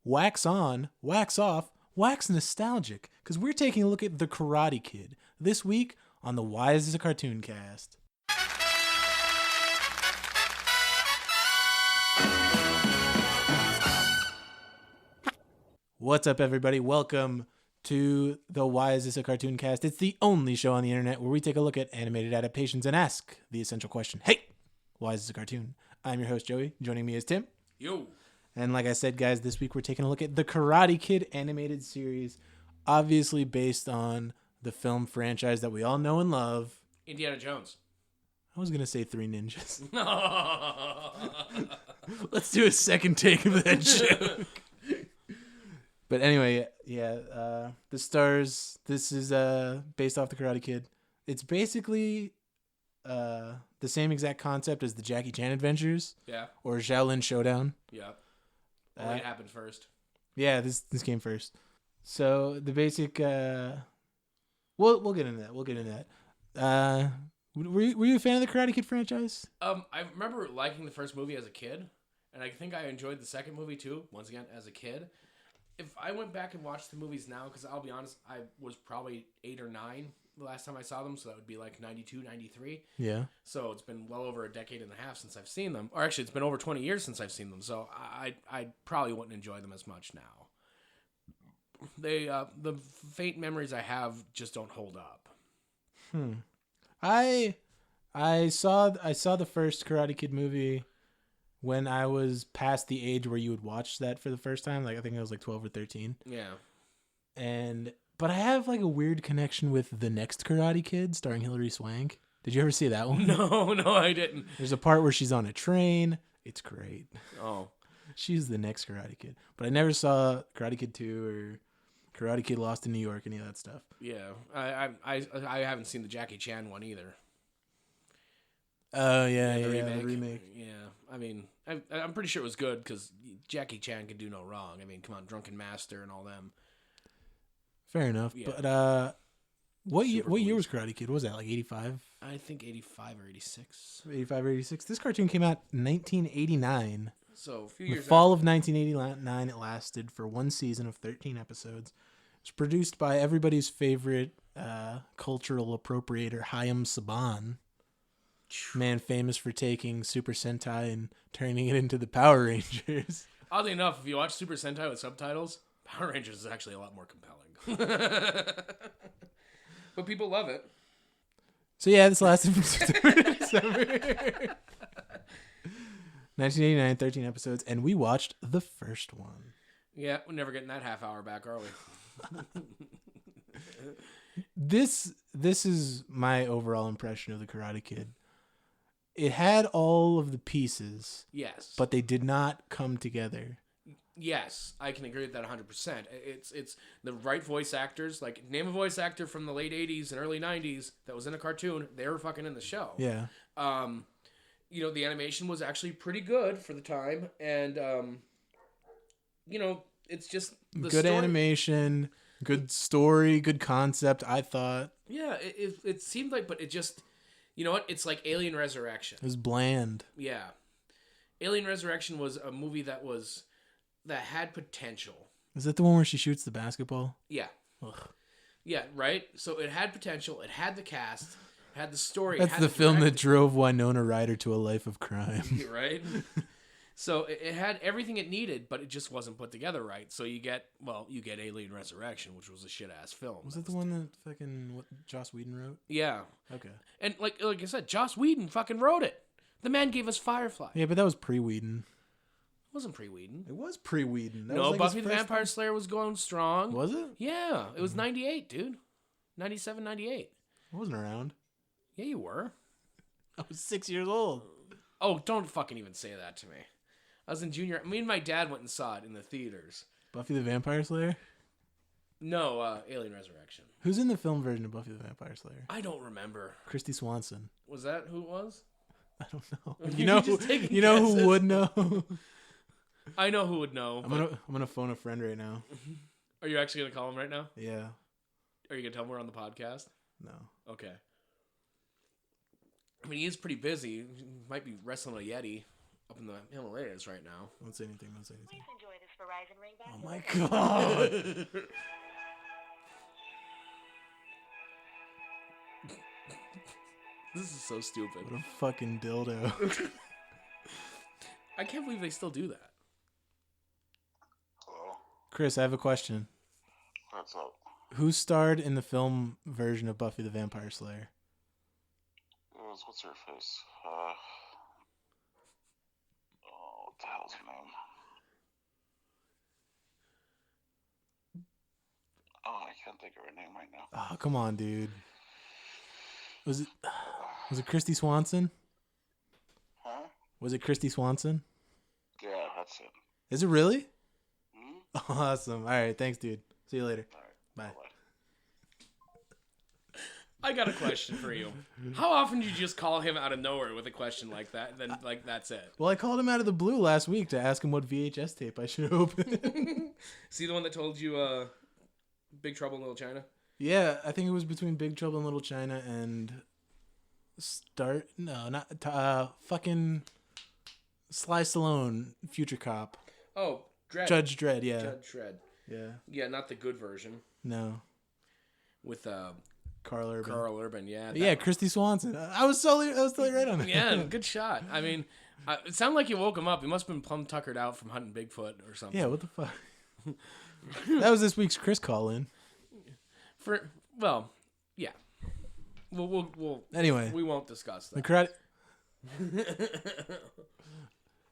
wax on, wax off, wax nostalgic, because we're taking a look at The Karate Kid this week on the Why Is This a Cartoon Cast. What's up, everybody? Welcome to the Why Is This a Cartoon Cast. It's the only show on the internet where we take a look at animated adaptations and ask the essential question, hey, why is this a cartoon? I'm your host, Joey. Joining me is Tim. Yo. And like I said, guys, this week we're taking a look at the Karate Kid animated series, obviously based on the film franchise that we all know and love. Indiana Jones. I was going to say Three Ninjas. No. Let's do a second take of that joke. But anyway, yeah, the stars, this is based off the Karate Kid. It's basically the same exact concept as the Jackie Chan Adventures. Yeah. Or Shaolin Showdown. Yeah. It happened first. Yeah, this came first. So the basic, we'll get into that. We'll get into that. Were you a fan of the Karate Kid franchise? I remember liking the first movie as a kid, and I think I enjoyed the second movie too. Once again, as a kid. If I went back and watched the movies now, because I'll be honest, I was probably 8 or 9 the last time I saw them, so that would be like 92, 93. Yeah. So it's been well over a decade and a half since I've seen them. Or actually, it's been over 20 years since I've seen them, so I probably wouldn't enjoy them as much now. The faint memories I have just don't hold up. I saw the first Karate Kid movie when I was past the age where you would watch that for the first time. Like, I think I was like 12 or 13. Yeah. But I have like a weird connection with The Next Karate Kid starring Hilary Swank. Did you ever see that one? No, I didn't. There's a part where she's on a train. It's great. Oh. She's the next Karate Kid. But I never saw Karate Kid 2 or Karate Kid Lost in New York, any of that stuff. Yeah. I haven't seen the Jackie Chan one either. Oh, yeah, the the remake. Yeah. I mean, I'm pretty sure it was good because Jackie Chan can do no wrong. I mean, come on, Drunken Master and all them. Fair enough. Yeah. But what year Police. was Karate Kid? What was that, like 85? I think 85 or 86. 85 or 86. This cartoon came out in 1989. So a few The years fall of 1989, it lasted for one season of 13 episodes. It's produced by everybody's favorite cultural appropriator, Hayao Saban. Man famous for taking Super Sentai and turning it into the Power Rangers. Oddly enough, if you watch Super Sentai with subtitles, Power Rangers is actually a lot more compelling. But people love it. So yeah, this lasted from September to December. 1989, 13 episodes, and we watched the first one. Yeah, we're never getting that half hour back, are we? This is my overall impression of the Karate Kid. It had all of the pieces. Yes. But they did not come together. Yes, I can agree with that 100%. It's the right voice actors. Like, name a voice actor from the late 80s and early 90s that was in a cartoon. They were fucking in the show. Yeah. You know, the animation was actually pretty good for the time. And, you know, it's just the good story. Animation, good story, good concept, I thought. Yeah, it seemed like, but it just, you know what? It's like Alien Resurrection. It was bland. Yeah. Alien Resurrection was a movie that had potential. Is that the one where she shoots the basketball? Yeah. Ugh. Yeah, right? So it had potential. It had the cast. It had the story. That's the film that drove Winona Ryder to a life of crime. Right? So it had everything it needed, but it just wasn't put together right. So you get Alien Resurrection, which was a shit-ass film. Was that the one that fucking Joss Whedon wrote? Yeah. Okay. And like I said, Joss Whedon fucking wrote it. The man gave us Firefly. Yeah, but that was pre-Whedon. It wasn't pre-Whedon. It was pre-Whedon. No, like Buffy the Vampire Slayer was going strong. Was it? Yeah. It was 98, dude. 97, 98. I wasn't around. Yeah, you were. I was 6 years old. Oh, don't fucking even say that to me. I was in junior. Me and my dad went and saw it in the theaters. Buffy the Vampire Slayer? No, Alien Resurrection. Who's in the film version of Buffy the Vampire Slayer? I don't remember. Christy Swanson. Was that who it was? I don't know. You You know who would know? I know who would know. I'm gonna phone a friend right now. Are you actually gonna call him right now? Yeah. Are you gonna tell him we're on the podcast? No. Okay. I mean, he is pretty busy. He might be wrestling a Yeti up in the Himalayas right now. Don't say anything. Please enjoy this Verizon ringback. Oh my god. This is so stupid. What a fucking dildo. I can't believe they still do that. Hello? Chris, I have a question. What's up? Who starred in the film version of Buffy the Vampire Slayer? It was, what's her face? What the hell's her name? Oh, I can't think of her name right now. Oh, come on, dude. Was it Christy Swanson? Huh? Was it Christy Swanson? Yeah, that's it. Is it really? Hmm? Awesome. All right, thanks, dude. See you later. All right. Bye. Bye-bye. I got a question for you. How often do you just call him out of nowhere with a question like that? Then, like, that's it. Well, I called him out of the blue last week to ask him what VHS tape I should open. See the one that told you Big Trouble in Little China? Yeah, I think it was between Big Trouble in Little China and fucking Sly Stallone, Future Cop. Oh, Dredd. Judge Dredd, yeah. Judge Dredd. Yeah. Yeah, not the good version. No. With Carl Urban. Carl Urban, yeah. Yeah, Christy Swanson. I was totally right on it. Yeah, good shot. I mean, it sounded like you woke him up. He must have been plumb tuckered out from hunting Bigfoot or something. Yeah, what the fuck? That was this week's Chris call-in. Yeah. We'll Anyway. we won't discuss The that. karate...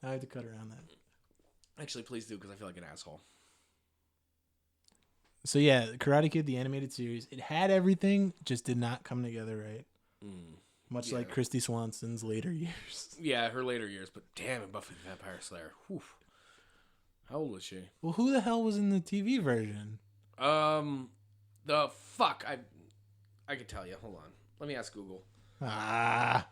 I have to cut around that. Actually, please do, because I feel like an asshole. So yeah, Karate Kid, the animated series, it had everything, just did not come together right. Much like Christy Swanson's later years. Yeah, her later years, but damn it, Buffy the Vampire Slayer. Whew. How old was she? Well, who the hell was in the TV version? The fuck. I could tell you. Hold on. Let me ask Google. By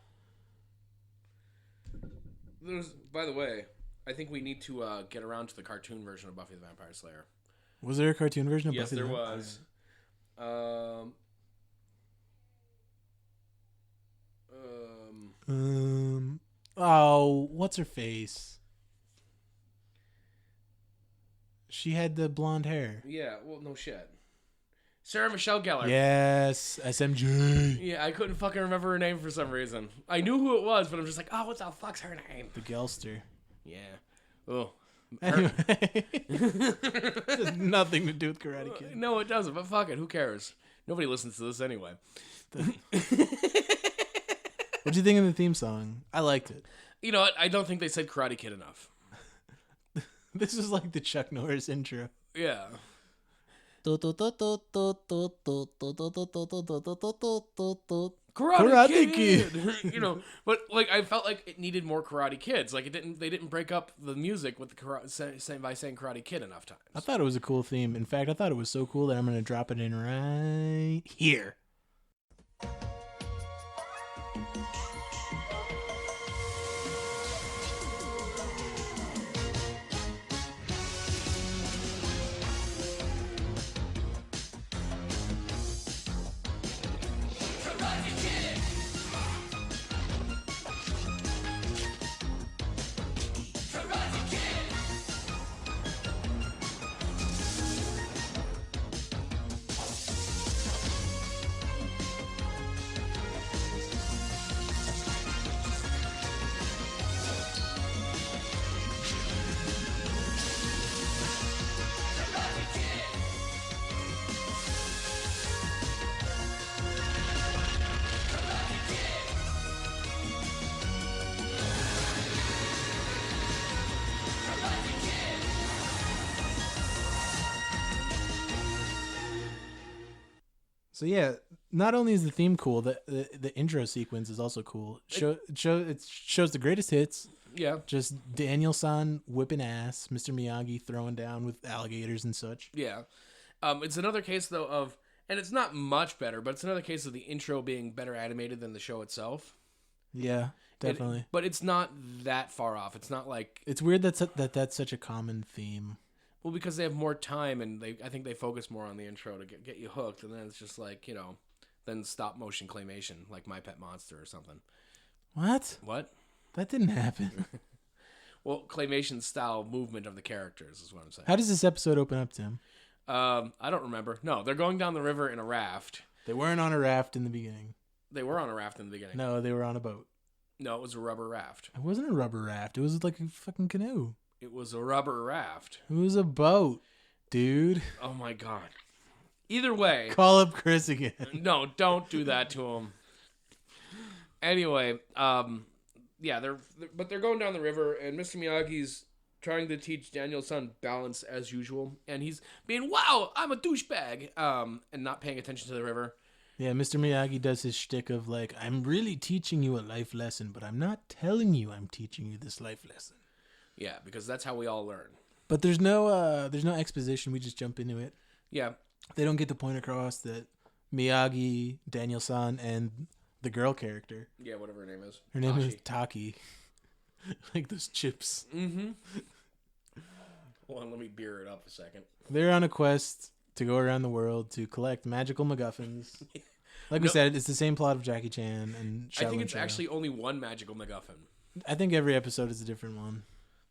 the way, I think we need to get around to the cartoon version of Buffy the Vampire Slayer. Was there a cartoon version of Yes, Buffy? there the was. Oh, what's her face? She had the blonde hair. Yeah, well, no shit. Sarah Michelle Gellar. Yes, SMG. Yeah, I couldn't fucking remember her name for some reason. I knew who it was, but I'm just like, oh, what the fuck's her name? The Gelster. Yeah. Oh. Anyway, it has nothing to do with Karate Kid. No, it doesn't, but fuck it. Who cares? Nobody listens to this anyway. What'd you think of the theme song? I liked it. You know what? I don't think they said Karate Kid enough. This is like the Chuck Norris intro. Yeah. Karate Kid. You know, but like I felt like it needed more Karate Kids. Like they didn't break up the music with the by saying Karate Kid enough times. I thought it was a cool theme. In fact, I thought it was so cool that I'm going to drop it in right here. So yeah, not only is the theme cool, the intro sequence is also cool. It shows the greatest hits. Yeah. Just Daniel-san whipping ass, Mr. Miyagi throwing down with alligators and such. Yeah. It's another case though of, and it's not much better, but it's another case of the intro being better animated than the show itself. Yeah, definitely. But it's not that far off. It's not like it's weird that's such a common theme. Well, because they have more time, and I think they focus more on the intro to get you hooked, and then it's just like, you know, then stop motion claymation, like My Pet Monster or something. What? What? That didn't happen. Well, claymation style movement of the characters is what I'm saying. How does this episode open up, Tim? I don't remember. No, they're going down the river in a raft. They weren't on a raft in the beginning. They were on a raft in the beginning. No, they were on a boat. No, it was a rubber raft. It wasn't a rubber raft. It was like a fucking canoe. It was a rubber raft. It was a boat, dude. Oh my god. Either way. Call up Chris again. No, don't do that to him. Anyway, yeah, they're going down the river, and Mr. Miyagi's trying to teach Daniel-san balance as usual, and he's being, wow, I'm a douchebag, and not paying attention to the river. Yeah, Mr. Miyagi does his shtick of like, I'm really teaching you a life lesson, but I'm not telling you I'm teaching you this life lesson. Yeah, because that's how we all learn. But there's no exposition. We just jump into it. Yeah. They don't get the point across that Miyagi, Daniel-san, and the girl character. Yeah, whatever her name is. Her name is Taki. Like those chips. Mm-hmm. Hold on, let me beer it up a second. They're on a quest to go around the world to collect magical MacGuffins. Like we said, it's the same plot of Jackie Chan and Shaolin I think it's Shadow. actually only one magical MacGuffin. I think every episode is a different one.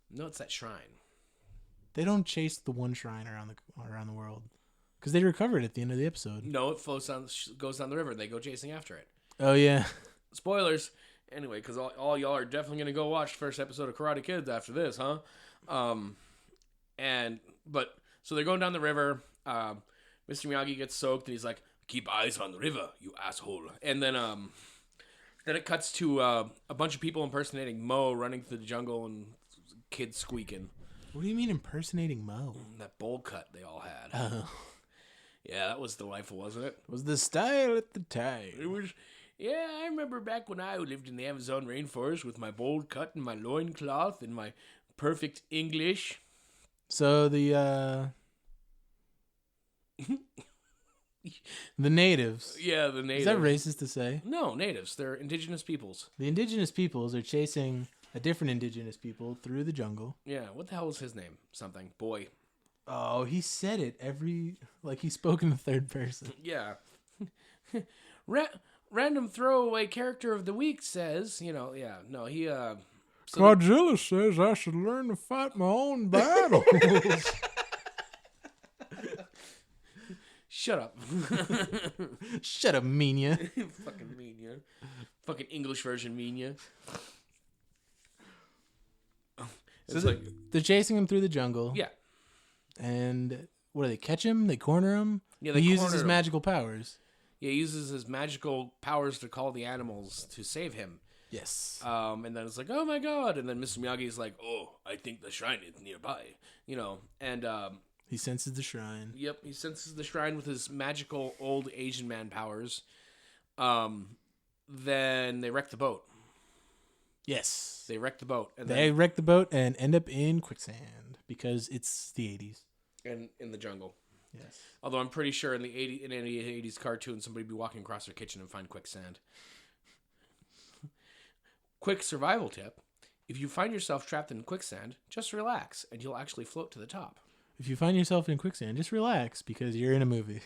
No, it's that shrine. They don't chase the one shrine around the world because they recover it at the end of the episode. No, it goes down the river. They go chasing after it. Oh yeah. Spoilers. Anyway, because all y'all are definitely gonna go watch the first episode of Karate Kids after this, huh? So they're going down the river. Mr. Miyagi gets soaked, and he's like, "Keep eyes on the river, you asshole." And then it cuts to a bunch of people impersonating Mo running through the jungle and kids squeaking. What do you mean impersonating Mo? That bowl cut they all had. Oh. Yeah, that was delightful, wasn't it? Was the style at the time. It was. Yeah, I remember back when I lived in the Amazon rainforest with my bold cut and my loincloth and my perfect English. So the natives. Yeah, the natives. Is that racist to say? No, natives. They're indigenous peoples. The indigenous peoples are chasing a different indigenous people through the jungle. Yeah, what the hell was his name? Something. Boy. Oh, he said it he spoke in the third person. Yeah. Random throwaway character of the week says, he Godzilla says I should learn to fight my own battles. Shut up. Shut up, Meania. Fucking Meania. Fucking English version Meania. So they're chasing him through the jungle. Yeah. And what do they catch him? They corner him? Yeah, he uses his magical powers. Yeah, he uses his magical powers to call the animals to save him. Yes. And then it's like, oh my god. And then Mr. Miyagi's like, oh, I think the shrine is nearby. And he senses the shrine. Yep, he senses the shrine with his magical old Asian man powers. Then they wreck the boat. Yes. They wreck the boat. And they wreck the boat and end up in quicksand because it's the 80s. And in the jungle. Yes. Although I'm pretty sure in any 80s cartoon, somebody would be walking across their kitchen and find quicksand. Quick survival tip. If you find yourself trapped in quicksand, just relax and you'll actually float to the top. If you find yourself in quicksand, just relax because you're in a movie.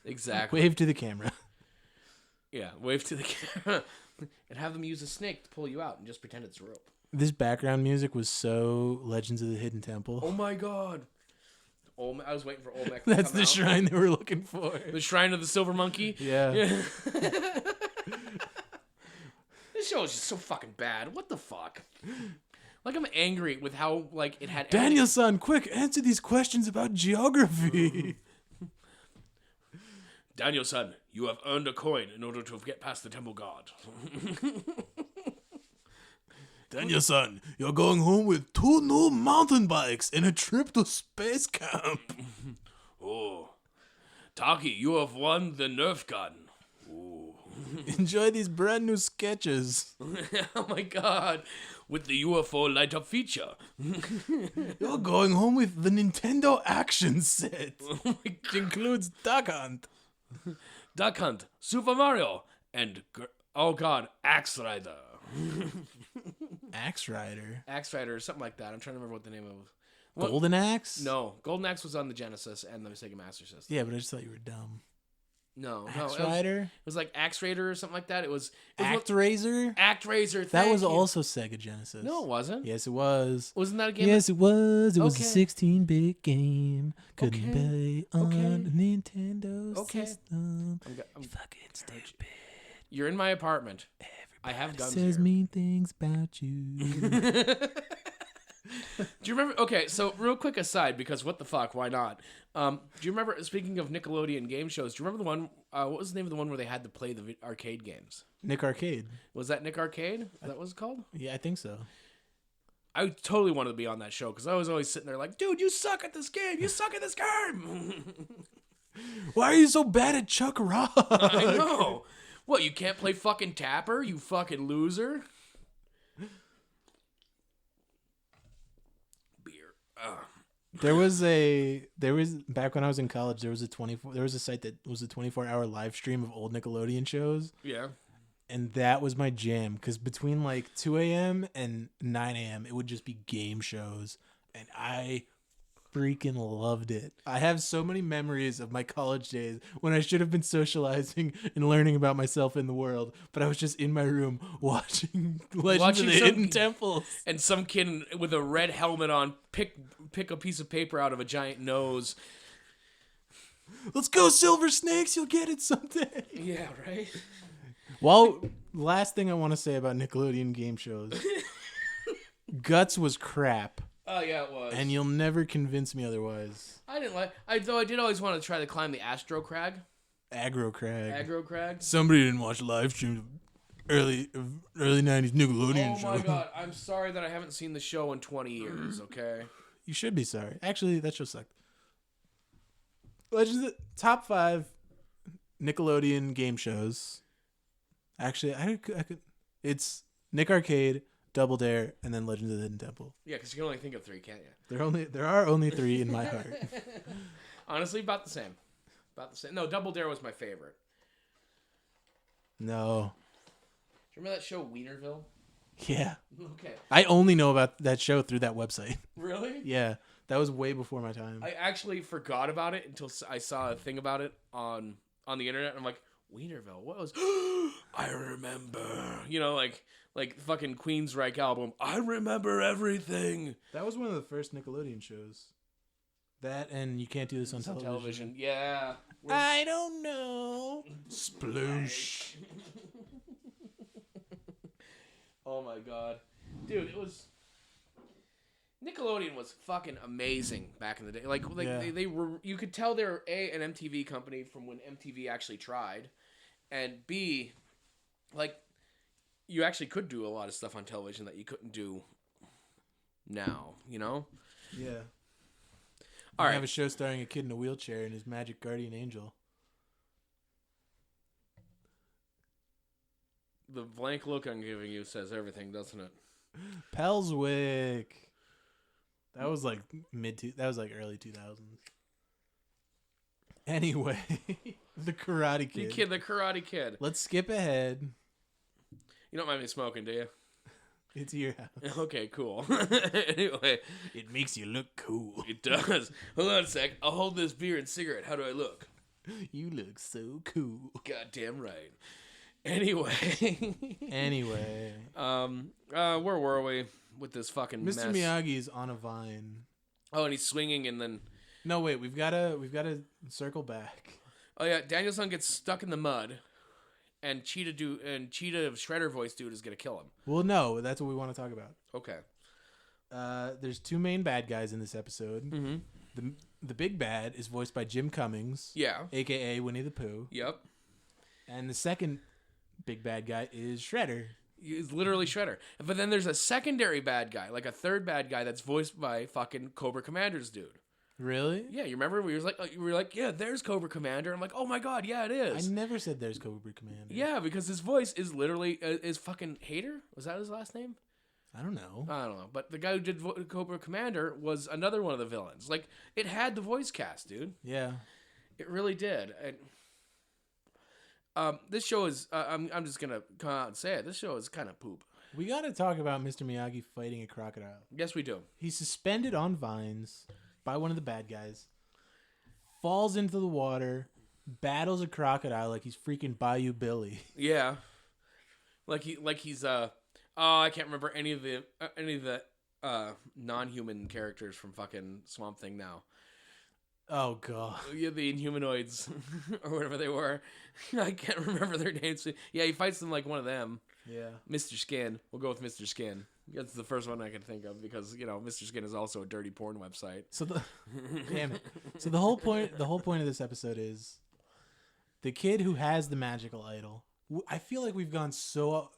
Exactly. Wave to the camera. Yeah, wave to the camera. And have them use a snake to pull you out and just pretend it's a rope. This background music was so Legends of the Hidden Temple. Oh my god. I was waiting for Olmec to That's come the out. shrine they were looking for. The Shrine of the Silver Monkey? Yeah. This show is just so fucking bad. What the fuck? Like, I'm angry with how, it had... Daniel-san, quick, answer these questions about geography. Daniel-san, you have earned a coin in order to get past the temple guard. Daniel-san, you're going home with 2 new mountain bikes and a trip to space camp. Oh. Taki, you have won the Nerf gun. Ooh. Enjoy these brand new sketches. Oh my god. With the UFO light up feature. You're going home with the Nintendo Action Set. Which includes Duck Hunt. Duck Hunt, Super Mario, and, oh god, Axe Rider. Axe Rider? Axe Rider, or something like that. I'm trying to remember what the name of it was. Golden Axe? No, Golden Axe was on the Genesis and the Sega Master System. Yeah, but I just thought you were dumb. No, Axe it Rider? was like Axe Raider or something like that. It was ActRaiser? ActRaiser. That was also Sega Genesis. No, it wasn't. Yes, it was. Wasn't that a game? Yes, it was. It was a Okay. 16-bit game. Couldn't Okay. play on Okay. the Nintendo Okay. system. I'm Fucking stupid. You're in my apartment. I have guns Says here. mean things about you. Do you remember? Okay, so real quick aside, because what the fuck? Why not? Do you remember? Speaking of Nickelodeon game shows, do you remember the one? What was the name of the one where they had to play the arcade games? Nick Arcade. Was Was that Nick Arcade? Is that what it's called? Yeah, I think so. I totally wanted to be on that show because I was always sitting there like, dude, you suck at this game. You suck at this game. Why are you so bad at Chuck Rock? I know. What? You can't play fucking Tapper? You fucking loser. Beer. Ugh. There was back when I was in college, there was a site that was a 24-hour live stream of old Nickelodeon shows, Yeah. and that was my jam because between like 2 a.m. and 9 a.m. it would just be game shows, and I freaking loved it. I have so many memories of my college days when I should have been socializing and learning about myself in the world, but I was just in my room watching Legends of the Hidden Temples. And some kid with a red helmet on pick a piece of paper out of a giant nose. Let's go, Silver Snakes! You'll get it someday. Yeah, right? Well, last thing I want to say about Nickelodeon game shows. Guts was crap, Oh, yeah, it was. and you'll never convince me otherwise. I didn't like... I did always want to try to climb the Astro Crag. Aggro Crag. Aggro Crag. Somebody didn't watch live streams of early 90s Nickelodeon Oh, show. my God. I'm sorry that I haven't seen the show in 20 years, okay? You should be sorry. Actually, that show sucked. Legends top 5 Nickelodeon game shows. Actually, I could. It's Nick Arcade, Double Dare, and then Legends of the Hidden Temple. Yeah, because you can only think of 3, can't you? There are only 3 in my heart. Honestly, about the same. About the same. No, Double Dare was my favorite. No. Do you remember that show, Wienerville? Yeah. Okay. I only know about that show through that website. Really? Yeah. That was way before my time. I actually forgot about it until I saw a thing about it on the internet. And I'm like, Wienerville? What was... I remember. You know, like fucking Queensryche album. I remember everything. That was one of the first Nickelodeon shows. That and You Can't Do This on Television. Yeah. I don't know. Sploosh. Oh my god. Dude, it was... Nickelodeon was fucking amazing back in the day. Yeah. They were... You could tell they were an MTV company from when MTV actually tried. And B, like, you actually could do a lot of stuff on television that you couldn't do now, you know? Yeah. All I right. have a show starring a kid in a wheelchair and his magic guardian angel. The blank look I'm giving you says everything, doesn't it? Pelswick. That was like early 2000s. Anyway, the Karate Kid. The Karate Kid. Let's skip ahead. You don't mind me smoking, do you? It's your house. Okay, cool. Anyway, It makes you look cool. it does. Hold on a sec. I'll hold this beer and cigarette. How do I look? You look so cool. Goddamn right. Anyway. Where were we with this fucking Mr. mess? Miyagi's on a vine. Oh, and he's swinging and then... No, wait, we've got to circle back. Oh, yeah, Daniel-san gets stuck in the mud. And Cheetah Shredder voice dude is going to kill him. Well, no, that's what we want to talk about. Okay. There's 2 main bad guys in this episode. Mm-hmm. The big bad is voiced by Jim Cummings, Yeah. a.k.a. Winnie the Pooh. Yep. And the second big bad guy is Shredder. He's literally Shredder. But then there's a secondary bad guy, like a third bad guy that's voiced by fucking Cobra Commander's dude. Really? Yeah, you remember we were like, yeah, there's Cobra Commander. I'm like, oh my god, yeah, it is. I never said there's Cobra Commander. Yeah, because his voice is literally is fucking Hater. Was that his last name? I don't know. I don't know. But the guy who did Cobra Commander was another one of the villains. Like, it had the voice cast, dude. Yeah. It really did. And, this show is. I'm just gonna come out and say it. This show is kind of poop. We got to talk about Mr. Miyagi fighting a crocodile. Yes, we do. He's suspended on vines by one of the bad guys, falls into the water, battles a crocodile like he's freaking Bayou Billy. Yeah. He's I can't remember any of the non-human characters from fucking Swamp Thing now. Oh god. Yeah, the Inhumanoids or whatever they were. I can't remember their names. Yeah, he fights them like one of them. Yeah. Mr. Skin. We'll go with Mr. Skin. That's the first one I can think of because, Mr. Skin is also a dirty porn website. So damn it. So the whole point of this episode is the kid who has the magical idol. I feel like we've gone so.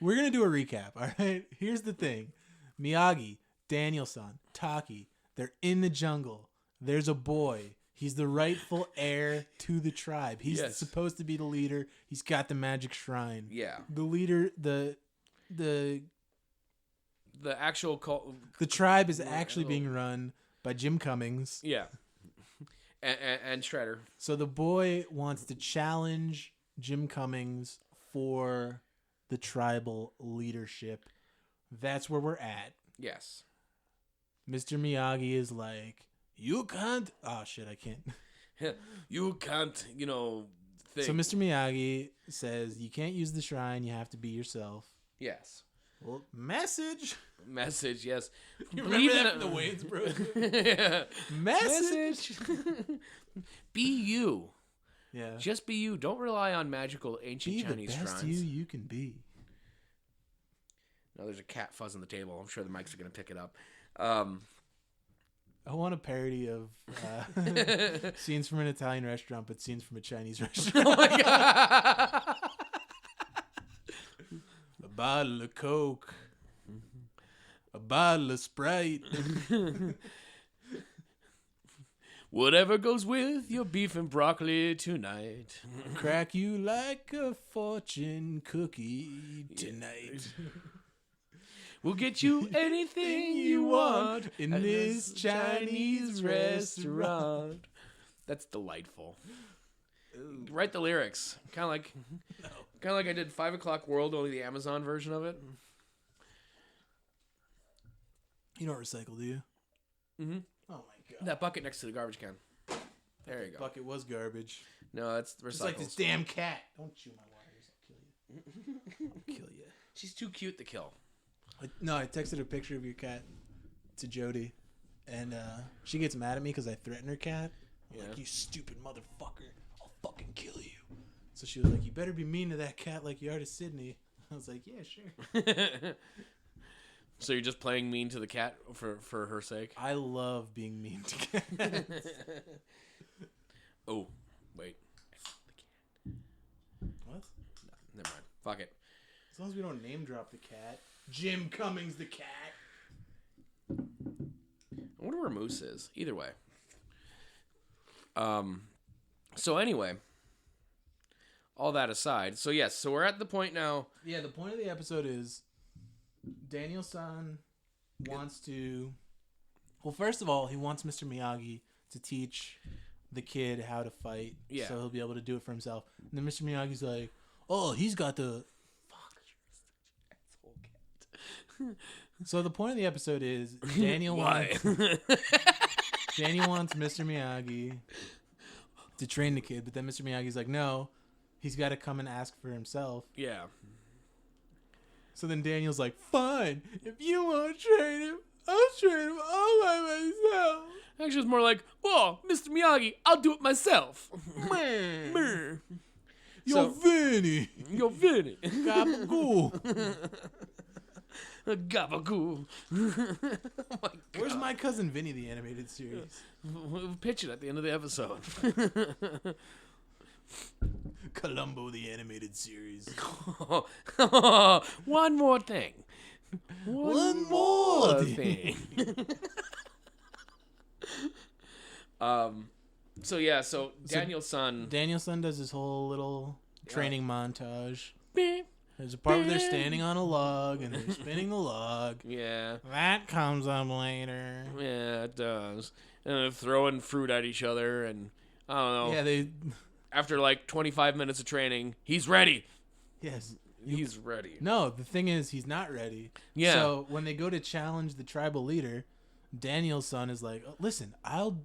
We're gonna do a recap. All right. Here's the thing: Miyagi, Daniel-san, Taki. They're in the jungle. There's a boy. He's the rightful heir to the tribe. He's supposed to be the leader. He's got the magic shrine. Yeah. The leader. The actual cult. The tribe is actually being run by Jim Cummings. Yeah. And Shredder. So the boy wants to challenge Jim Cummings for the tribal leadership. That's where we're at. Yes. Mr. Miyagi is like, you can't. Oh, shit, I can't. You can't, think. So Mr. Miyagi says, you can't use the shrine. You have to be yourself. Yes. Well, message, yes. You remember that from the Wayans Bros? Yeah. Message. Be you. Yeah. Just be you. Don't rely on magical ancient Chinese Be the best shrines. you can be. No, there's a cat fuzzing the table. I'm sure the mics are going to pick it up. I want a parody of scenes from an Italian restaurant, but scenes from a Chinese restaurant. Oh my God. A bottle of Coke. A bottle of Sprite. Whatever goes with your beef and broccoli tonight. Crack you like a fortune cookie tonight. We'll get you anything you want in this Chinese restaurant. That's delightful. Write the lyrics. Kind of like I did 5 O'Clock World, only the Amazon version of it. You don't recycle, do you? Mm-hmm. Oh my god. That bucket next to the garbage can. There you go. Bucket was garbage. No, that's recycles. It's like this damn cat. Don't chew my wires. I'll kill you. I'll kill you. She's too cute to kill. I texted a picture of your cat to Jody, and she gets mad at me because I threaten her cat. I'm like, you stupid motherfucker. I'll fucking kill you. So she was like, you better be mean to that cat like you are to Sydney. I was like, yeah, sure. So you're just playing mean to the cat for her sake? I love being mean to cats. Oh, wait. What? No, never mind. Fuck it. As long as we don't name drop the cat. Jim Cummings the cat. I wonder where Moose is. Either way. So anyway, all that aside. So yes, so we're at the point now. Yeah, the point of the episode is Daniel-san wants to... Well, first of all, he wants Mr. Miyagi to teach the kid how to fight. Yeah. So he'll be able to do it for himself. And then Mr. Miyagi's like, oh, he's got the... So the point of the episode is Daniel wants Mr. Miyagi to train the kid, but then Mr. Miyagi's like, no, he's got to come and ask for himself. Yeah. So then Daniel's like, fine, if you want to train him, I'll train him all by myself. Actually, it's more like, oh, Mr. Miyagi, I'll do it myself. Yo, Vinny. Yo, Vinny. Gabagool. Gabagoo. Oh my God. Where's My Cousin Vinny, the animated series? We'll pitch it at the end of the episode. Columbo, the animated series. One more thing. One more thing. So Daniel-san does his whole little training montage. Beep. There's a part where they're standing on a log and they're spinning the log. Yeah. That comes up later. Yeah, it does. And they're throwing fruit at each other, and I don't know. Yeah, after like 25 minutes of training, he's ready. Yes. He's ready. No, the thing is, he's not ready. Yeah. So when they go to challenge the tribal leader, Daniel's son is like, oh, listen, I'll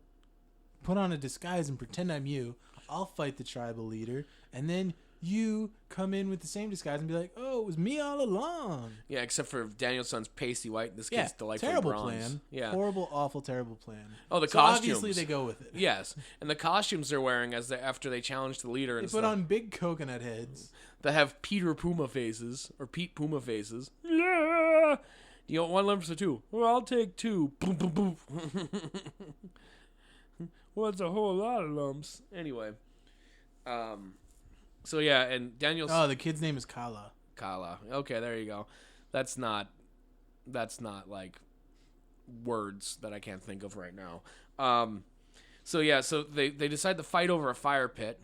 put on a disguise and pretend I'm you. I'll fight the tribal leader, and then you come in with the same disguise and be like, oh, it was me all along. Yeah, except for Danielson's pasty white. This kid's delightfully terrible bronze. plan. Yeah. Horrible, awful, terrible plan. Oh, the so costumes. Obviously, they go with it. Yes, and the costumes they're wearing after they challenge the leader. They and put stuff, on big coconut heads. that have Peter Puma faces or Pete Puma faces. Yeah. You want 1 lump or 2? Well, I'll take 2. Boom, boom, boom. Well, it's a whole lot of lumps. Anyway, so yeah, and Daniel. Oh, the kid's name is Kala. Kala. Okay, there you go. That's not like words that I can't think of right now. So yeah, so they decide to fight over a fire pit,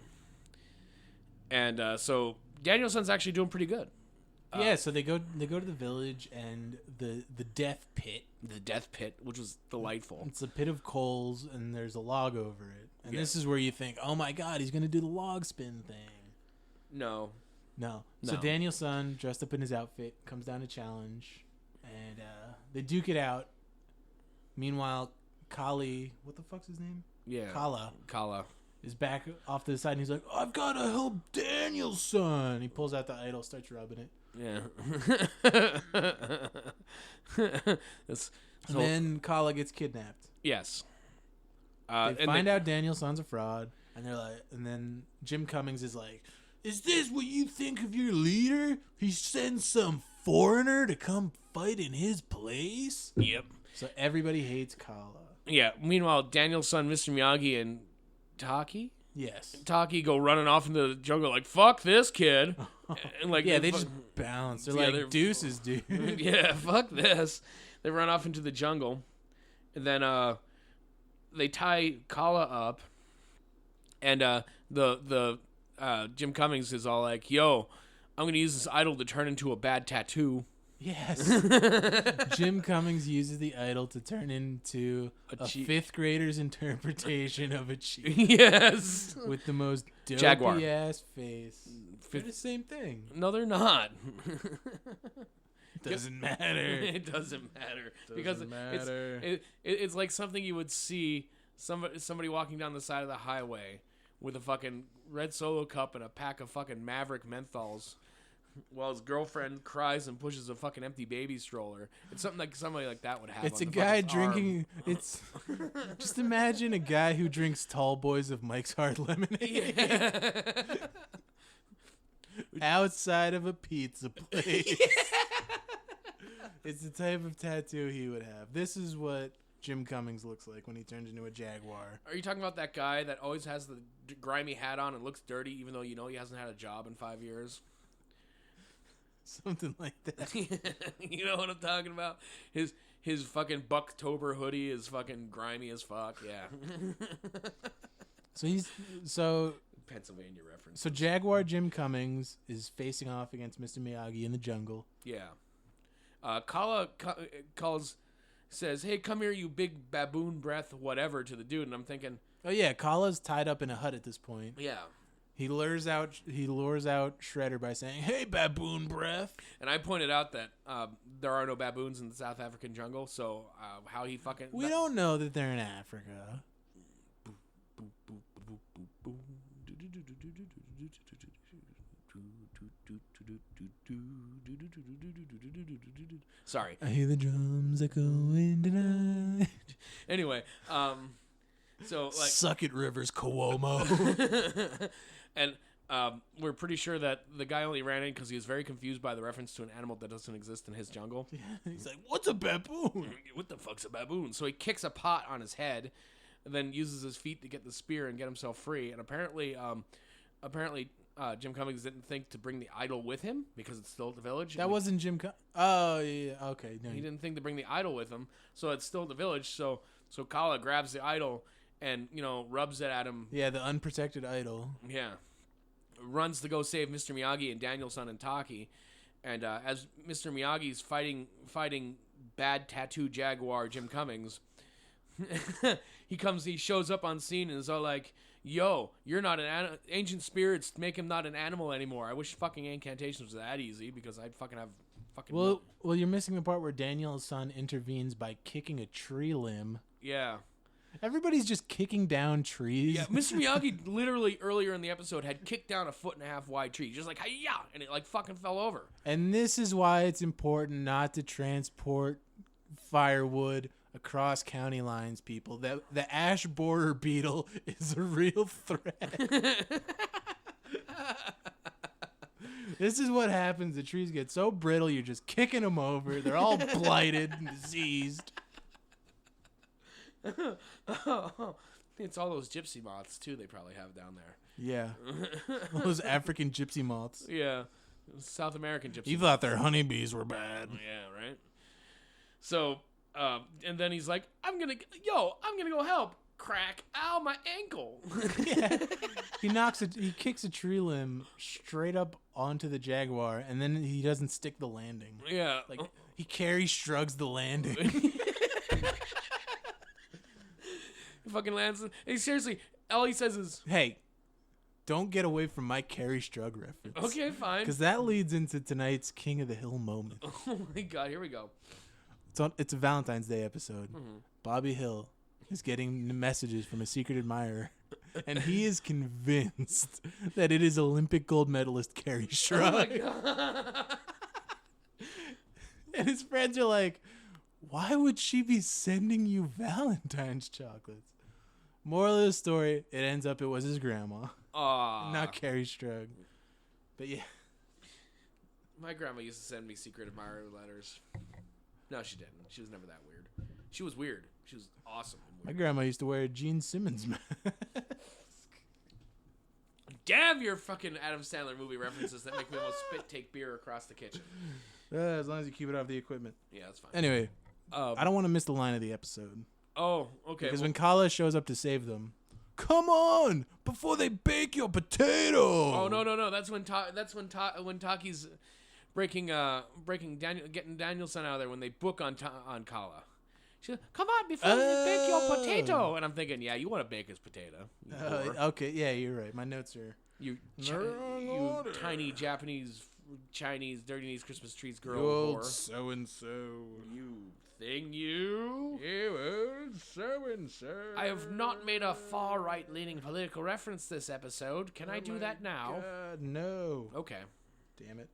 and so Danielson's actually doing pretty good. Yeah, so they go to the village and the death pit. The death pit, which was delightful. It's a pit of coals and there's a log over it. And this is where you think, oh my god, he's gonna do the log spin thing. No. So Danielson, dressed up in his outfit, comes down to challenge, and they duke it out. Meanwhile, Kali, what the fuck's his name? Yeah. Kala is back off to the side and he's like, I've gotta help Danielson. He pulls out the idol, starts rubbing it. Yeah. And then Kala gets kidnapped. Yes. They find out Danielson's a fraud, and they're like, and then Jim Cummings is like, "Is this what you think of your leader? He sends some foreigner to come fight in his place." Yep. So everybody hates Kala. Yeah. Meanwhile, Danielson, Mr. Miyagi, and Taki. Yes. Taki go running off into the jungle like, fuck this kid. And like, yeah, they just bounce. They're like, deuces, dude. Yeah, fuck this. They run off into the jungle. And then they tie Kala up. And the Jim Cummings is all like, yo, I'm going to use this idol to turn into a bad tattoo. Yes. Jim Cummings uses the idol to turn into a fifth grader's interpretation of a cheetah. Yes. With the most Jaguar ass face. They're the same thing. No, they're not. Doesn't matter. It doesn't matter. Because it's like something you would see somebody walking down the side of the highway with a fucking red Solo cup and a pack of fucking Maverick menthols while his girlfriend cries and pushes a fucking empty baby stroller. It's something like somebody like that would have. It's on a the guy fucking drinking. arm. It's just imagine a guy who drinks Tall Boys of Mike's Hard Lemonade outside of a pizza place. It's the type of tattoo he would have. This is what Jim Cummings looks like when he turns into a jaguar. Are you talking about that guy that always has the grimy hat on and looks dirty, even though you know he hasn't had a job in 5 years? Something like that. You know what I'm talking about? His fucking Bucktober hoodie is fucking grimy as fuck. Yeah. So Pennsylvania reference. So Jaguar Jim Cummings is facing off against Mr. Miyagi in the jungle. Yeah. Kala says, "Hey, come here, you big baboon breath, whatever," to the dude, and I'm thinking, oh yeah, Kala's tied up in a hut at this point. Yeah. He lures out Shredder by saying, "Hey, baboon breath." And I pointed out that there are no baboons in the South African jungle, so how he fucking... We don't know that they're in Africa. Sorry. I hear the drums echoing tonight. Anyway, so like... Suck it, Rivers Cuomo. And we're pretty sure that the guy only ran in because he was very confused by the reference to an animal that doesn't exist in his jungle. Yeah, he's like, what's a baboon? What the fuck's a baboon? So he kicks a pot on his head and then uses his feet to get the spear and get himself free. And apparently Jim Cummings didn't think to bring the idol with him because it's still at the village. That wasn't Jim Cummings. Oh, yeah, okay. No, he didn't think to bring the idol with him, so it's still at the village. So Kala grabs the idol and, rubs it at him. Yeah, the unprotected idol. Yeah. Runs to go save Mr. Miyagi and Danielson and Taki. And as Mr. Miyagi's fighting bad tattoo jaguar Jim Cummings, he shows up on scene and is all like, "Yo, you're not ancient spirits make him not an animal anymore. I wish fucking incantations was that easy because I'd fucking have fucking..." Well, you're missing the part where Danielson intervenes by kicking a tree limb. Yeah. Everybody's just kicking down trees. Yeah, Mr. Miyagi literally earlier in the episode had kicked down a 1.5 wide tree, just like hi-ya, and it like fucking fell over. And this is why it's important not to transport firewood across county lines, people. The ash borer beetle is a real threat. This is what happens. The trees get so brittle, you're just kicking them over. They're all blighted and diseased. It's all those gypsy moths, too, they probably have down there. Yeah. Those African gypsy moths. Yeah. South American gypsy You thought their honeybees were bad. Yeah, right? So, and then he's like, I'm gonna go help. Crack. Ow, my ankle. Yeah. He kicks a tree limb straight up onto the jaguar, and then he doesn't stick the landing. Yeah. Like, he shrugs the landing. He fucking lands. Seriously, all he says is, Hey, don't get away from my Carrie Strug reference. okay, fine. Because that leads into tonight's King of the Hill moment. Oh my god, here we go. It's a Valentine's Day episode. Mm-hmm. Bobby Hill is getting messages from a secret admirer, and he is convinced that it is Olympic gold medalist Carrie Strug. Oh my god. And his friends are like, why would she be sending you Valentine's chocolates? Moral of the story, it ends up it was his grandma, not Carrie Strug. But yeah. My grandma used to send me secret admirer letters. No, she didn't. She was never that weird. She was weird. She was awesome. And My weird. grandma used to wear a Gene Simmons mask. Damn your fucking Adam Sandler movie references that make me almost spit take beer across the kitchen. As long as you keep it off the equipment. Yeah, that's fine. Anyway, I don't want to miss the line of the episode. Oh, okay. Because when Kala shows up to save them, come on, before they bake your potato. Oh no! That's when Taki's getting Danielson out of there when they book on Kala. She's like, come on before they bake your potato, and I'm thinking, yeah, you want to bake his potato. You whore. Okay, yeah, you're right. My notes are You tiny Chinese dirty knees Christmas trees girl. you old whore. so and so. You thing you. You old so and so. I have not made a far right leaning political reference this episode. Can I do that now? God, no. Okay. Damn it.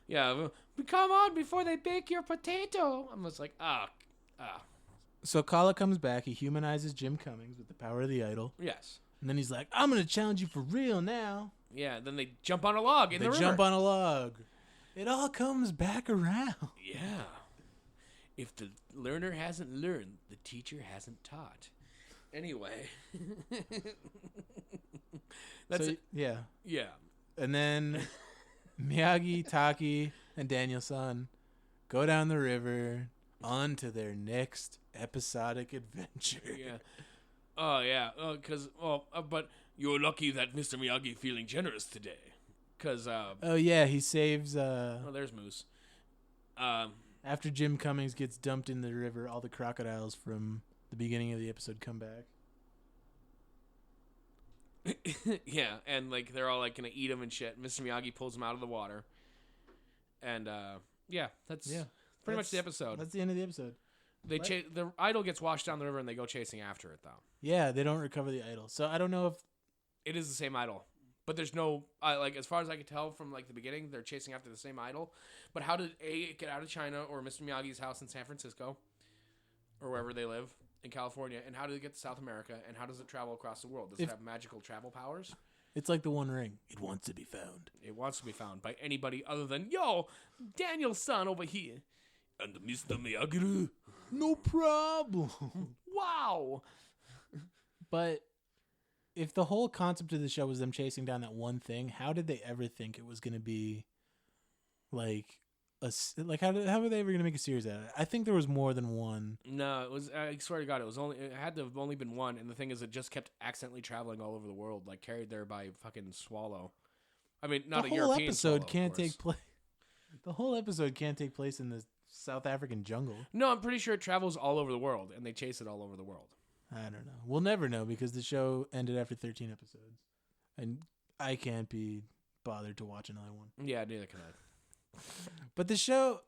Yeah. Come on before they bake your potato. I'm just like, So Kala comes back. He humanizes Jim Cummings with the power of the idol. yes. And then he's like, I'm going to challenge you for real now. Yeah. Then they jump on a log in the river. They jump on a log. It all comes back around. Yeah. If the learner hasn't learned, the teacher hasn't taught. Anyway. That's So, it. yeah. Yeah. And then Miyagi, Taki, and Daniel-san go down the river on to their next episodic adventure. Yeah. Oh, yeah. But you're lucky that Mr. Miyagi feeling generous today. Because, Oh, yeah, he saves... oh, there's Moose. After Jim Cummings gets dumped in the river, all the crocodiles from the beginning of the episode come back. Yeah, and, like, they're all, like, gonna eat him and shit. Mr. Miyagi pulls him out of the water. And, that's pretty much the episode. That's the end of the episode. The idol gets washed down the river and they go chasing after it, though. Yeah, they don't recover the idol. So I don't know if... It is the same idol. But there's no, like, as far as I can tell from, like, the beginning, they're chasing after the same idol. But how did it get out of China or Mr. Miyagi's house in San Francisco? Or wherever they live in California? And how did it get to South America? And how does it travel across the world? Does it have magical travel powers? It's like the One Ring. It wants to be found. It wants to be found by anybody other than, yo, Daniel-san over here. And Mr. Miyagi. No problem. Wow. But if the whole concept of the show was them chasing down that one thing, how did they ever think it was going to be like how were they ever going to make a series out of it? I think there was more than one. No, it was. I swear to God, it had to have only been one. And the thing is, it just kept accidentally traveling all over the world, like carried there by fucking swallow. I mean, not a European swallow. The whole episode can't take place in the South African jungle. No, I'm pretty sure it travels all over the world, and they chase it all over the world. I don't know. We'll never know because the show ended after 13 episodes, and I can't be bothered to watch another one. Yeah, neither can I. But the show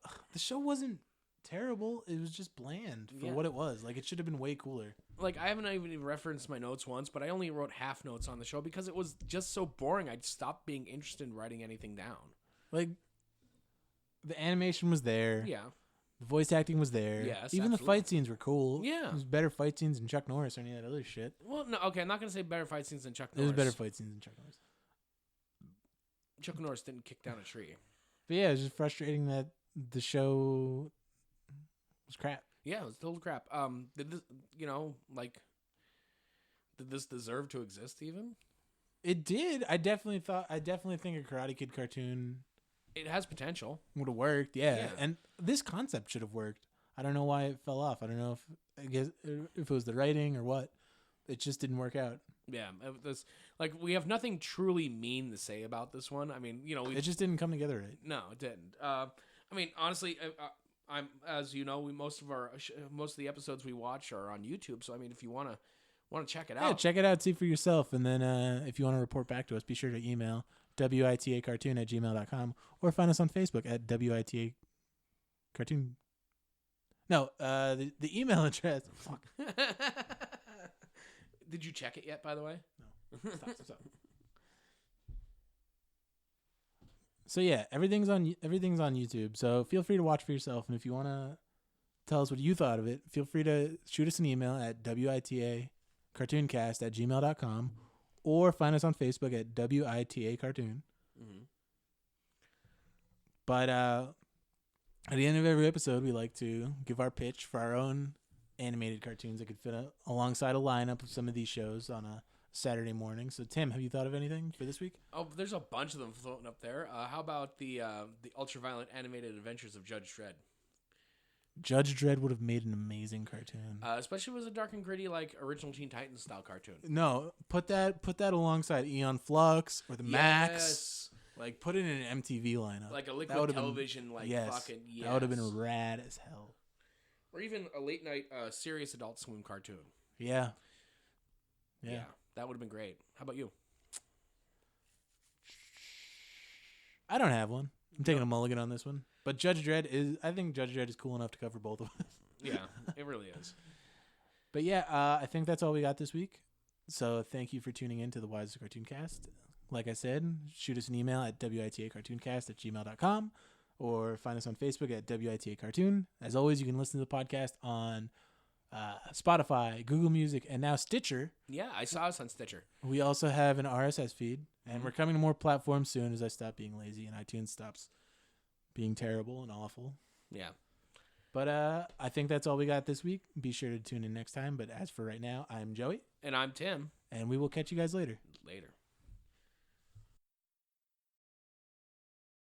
wasn't terrible. It was just bland for Yeah. what it was. Like, it should have been way cooler. Like, I haven't even referenced my notes once, but I only wrote half notes on the show because it was just so boring. I stopped being interested in writing anything down. Like, the animation was there. Yeah. The voice acting was there. Yes, Even the absolutely. fight scenes were cool. Yeah. It was better fight scenes than Chuck Norris or any of that other shit. Well, no, okay, I'm not going to say better fight scenes than Chuck It Norris. was better fight scenes than Chuck Norris. Chuck Norris didn't kick down a tree. But yeah, it was just frustrating that the show was crap. Yeah, it was total crap. Did this, did this deserve to exist even? It did. I definitely think a Karate Kid cartoon It has potential. would have worked. Yeah. Yeah. And this concept should have worked. I don't know why it fell off. I don't know if it was the writing or what. It just didn't work out. Yeah, we have nothing truly mean to say about this one. I mean, It just didn't come together right. no, it didn't. I mean, honestly, I'm as you know, most of the episodes we watch are on YouTube. So I mean, if you want to check it Yeah, out, check it out, see for yourself. And then if you want to report back to us, be sure to email witacartoon@gmail.com or find us on Facebook at witacartoon. No, the email address. Fuck. Did you check it yet? By the way, No. Stop. So yeah, everything's on YouTube. So feel free to watch for yourself. And if you want to tell us what you thought of it, feel free to shoot us an email at witacartooncast@gmail.com or find us on Facebook at WITA Cartoon. Mm-hmm. But at the end of every episode, we like to give our pitch for our own animated cartoons that could fit alongside a lineup of some of these shows on a Saturday morning. So, Tim, have you thought of anything for this week? Oh, there's a bunch of them floating up there. How about the ultra-violent animated adventures of Judge Dredd? Judge Dredd would have made an amazing cartoon. Especially if it was a dark and gritty, like original Teen Titans style cartoon. No, put that alongside Eon Flux or the Max. Yes. Like, put it in an MTV lineup. Like a That liquid would've been- television, fucking yes. That would have been rad as hell. Or even a late night serious Adult Swim cartoon. Yeah. That would have been great. How about you? I don't have one. I'm taking a mulligan on this one. But I think Judge Dredd is cool enough to cover both of us. Yeah, it really is. But yeah, I think that's all we got this week. So thank you for tuning in to the Wise Cartoon Cast. Like I said, shoot us an email at witacartooncast@gmail.com or find us on Facebook at WITA Cartoon. As always, you can listen to the podcast on Spotify, Google Music, and now Stitcher. Yeah, I saw us on Stitcher. We also have an RSS feed, and we're coming to more platforms soon as I stop being lazy and iTunes stops being terrible and awful. Yeah. But I think that's all we got this week. Be sure to tune in next time. But as for right now, I'm Joey. And I'm Tim. And we will catch you guys later. Later.